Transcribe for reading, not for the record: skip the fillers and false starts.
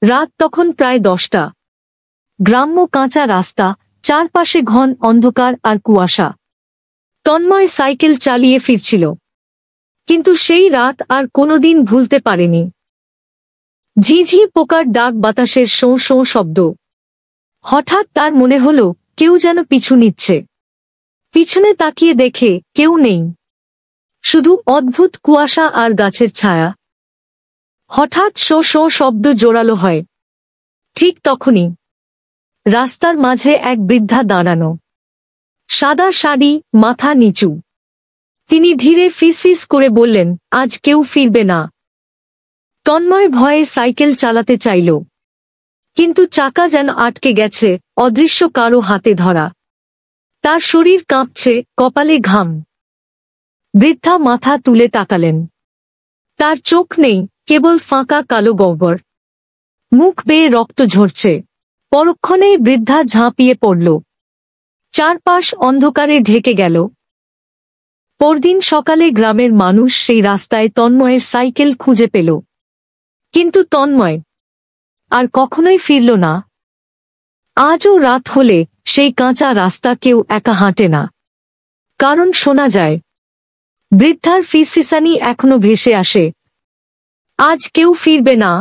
রাত তখন প্রায় 10টা। গ্রাম্য কাঁচা রাস্তা, চারপাশে ঘন অন্ধকার আর কুয়াশা। তন্ময় সাইকেল চালিয়ে ফিরছিল, কিন্তু সেই রাত আর কোনোদিন ভুলতে পারেনি। ঝিঝি পোকার ডাক, বাতাসের শোঁ শোঁ শব্দ। হঠাৎ তার মনে হল কেউ যেন পিছু নিচ্ছে। পিছনে তাকিয়ে দেখে কেউ নেই, শুধু অদ্ভুত কুয়াশা আর গাছের ছায়া। হঠাৎ শোঁ শোঁ শব্দ জোরালো হয়। ঠিক তখনই রাস্তার মাঝে এক বৃদ্ধা দাঁড়ানো, সাদা শাড়ি, মাথা নিচু। তিনি ধীরে ফিসফিস করে বললেন, আজ কেউ ফিরবে না। তন্ময় ভয়ে সাইকেল চালাতে চাইল, কিন্তু চাকা যেন আটকে গেছে, অদৃশ্য কারো হাতে ধরা। তার শরীর কাঁপছে, কপালে ঘাম। বৃদ্ধা মাথা তুলে তাকালেন। তার চোখ নেই, কেবল ফাঁকা কালো গহ্বর। মুখ বেয়ে রক্ত ঝরছে। পরক্ষণেই বৃদ্ধা ঝাঁপিয়ে পড়ল। চারপাশ অন্ধকারে ঢেকে গেল। পরদিন সকালে গ্রামের মানুষ সেই রাস্তায় তন্ময়ের সাইকেল খুঁজে পেল, কিন্তু তন্ময় আর কখনোই ফিরল না। আজও রাত হলে সেই কাঁচা রাস্তা কেউ একা হাঁটে না, কারণ শোনা যায় বৃদ্ধার ফিসফিসানি এখনো ভেসে আসে, আজ কেউ ফিরবে না।